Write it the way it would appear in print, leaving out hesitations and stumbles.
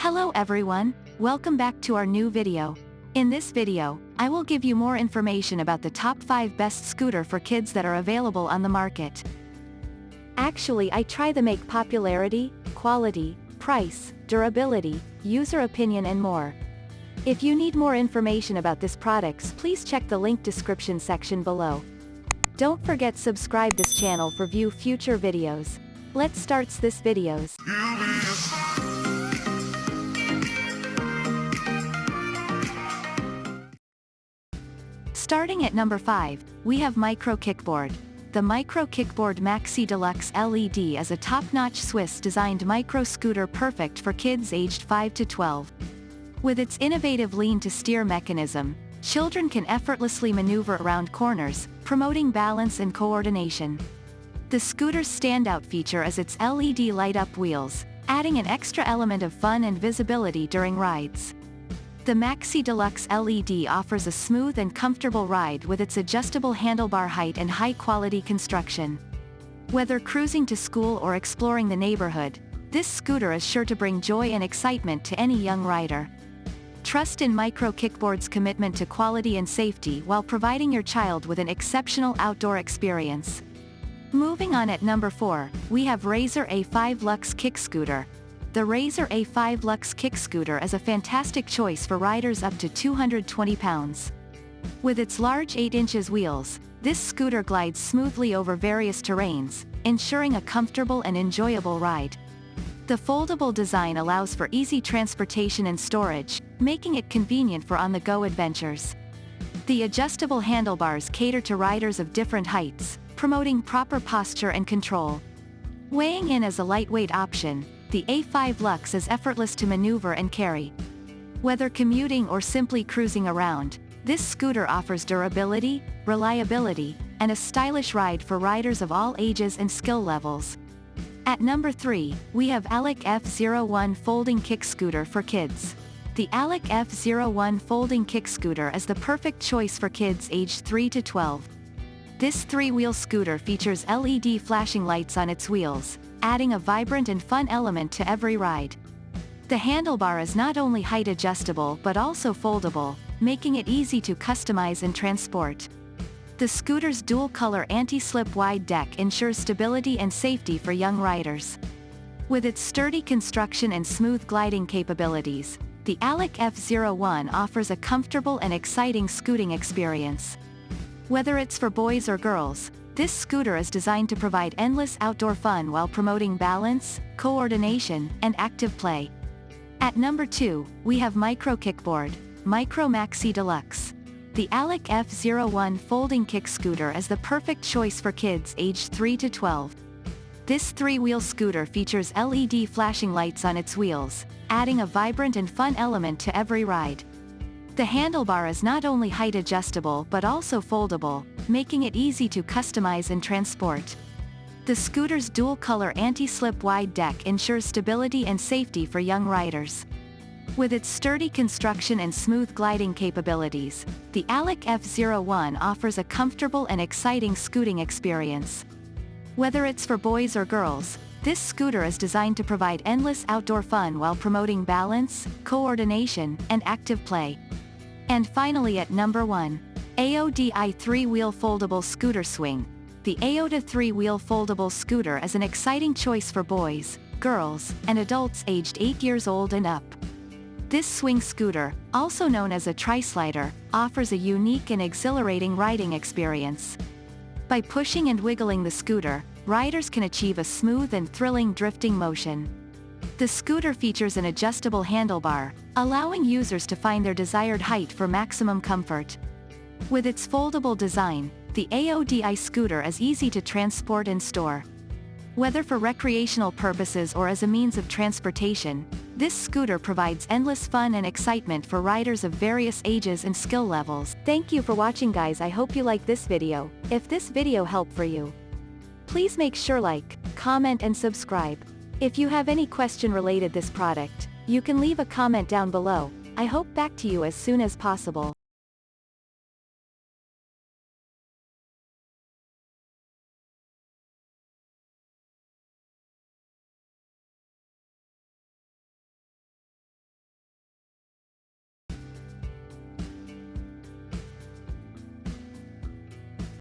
Hello everyone, welcome back to our new video. In this video, I will give you more information about the top 5 best scooter for kids that are available on the market. Actually, I try to make popularity, quality, price, durability, user opinion and more. If you need more information about these products, please check the link description section below. Don't forget subscribe this channel for view future videos. Let's start this videos. Starting at number 5, we have Micro Kickboard. The Micro Kickboard Maxi Deluxe LED is a top-notch Swiss-designed micro scooter perfect for kids aged 5 to 12. With its innovative lean-to-steer mechanism, children can effortlessly maneuver around corners, promoting balance and coordination. The scooter's standout feature is its LED light-up wheels, adding an extra element of fun and visibility during rides. The Maxi Deluxe LED offers a smooth and comfortable ride with its adjustable handlebar height and high-quality construction. Whether cruising to school or exploring the neighborhood, this scooter is sure to bring joy and excitement to any young rider. Trust in Micro Kickboard's commitment to quality and safety while providing your child with an exceptional outdoor experience. Moving on at number 4, we have Razor A5 Luxe Kick Scooter. The Razor A5 Luxe Kick Scooter is a fantastic choice for riders up to 220 pounds. With its large 8 inches wheels, this scooter glides smoothly over various terrains, ensuring a comfortable and enjoyable ride. The foldable design allows for easy transportation and storage, making it convenient for on-the-go adventures. The adjustable handlebars cater to riders of different heights, promoting proper posture and control. Weighing in as a lightweight option, the A5 Luxe is effortless to maneuver and carry. Whether commuting or simply cruising around, this scooter offers durability, reliability, and a stylish ride for riders of all ages and skill levels. At number 3, we have Alec F01 Folding Kick Scooter for kids. The Alec F01 Folding Kick Scooter is the perfect choice for kids aged 3 to 12. This 3-wheel scooter features LED flashing lights on its wheels, adding a vibrant and fun element to every ride. The handlebar is not only height adjustable but also foldable, making it easy to customize and transport. The scooter's dual-color anti-slip wide deck ensures stability and safety for young riders. With its sturdy construction and smooth gliding capabilities, the Alec F01 offers a comfortable and exciting scooting experience. Whether it's for boys or girls, this scooter is designed to provide endless outdoor fun while promoting balance, coordination, and active play. At number 2, we have Micro Kickboard, Micro Maxi Deluxe. The Alec F01 Folding Kick Scooter is the perfect choice for kids aged 3 to 12. This 3-wheel scooter features LED flashing lights on its wheels, adding a vibrant and fun element to every ride. The handlebar is not only height adjustable but also foldable, making it easy to customize and transport. The scooter's dual-color anti-slip wide deck ensures stability and safety for young riders. With its sturdy construction and smooth gliding capabilities, the Alec F01 offers a comfortable and exciting scooting experience. Whether it's for boys or girls, this scooter is designed to provide endless outdoor fun while promoting balance, coordination, and active play. And finally at number 1, AODI 3-wheel foldable scooter swing. The AODI 3-wheel foldable scooter is an exciting choice for boys, girls, and adults aged 8 years old and up. This swing scooter, also known as a tri-slider, offers a unique and exhilarating riding experience. By pushing and wiggling the scooter, riders can achieve a smooth and thrilling drifting motion. The scooter features an adjustable handlebar, allowing users to find their desired height for maximum comfort. With its foldable design, the AODI scooter is easy to transport and store. Whether for recreational purposes or as a means of transportation, this scooter provides endless fun and excitement for riders of various ages and skill levels. Thank you for watching guys, I hope you like this video. If this video helped for you, please make sure like, comment and subscribe. If you have any question related this product, you can leave a comment down below. I hope back to you as soon as possible.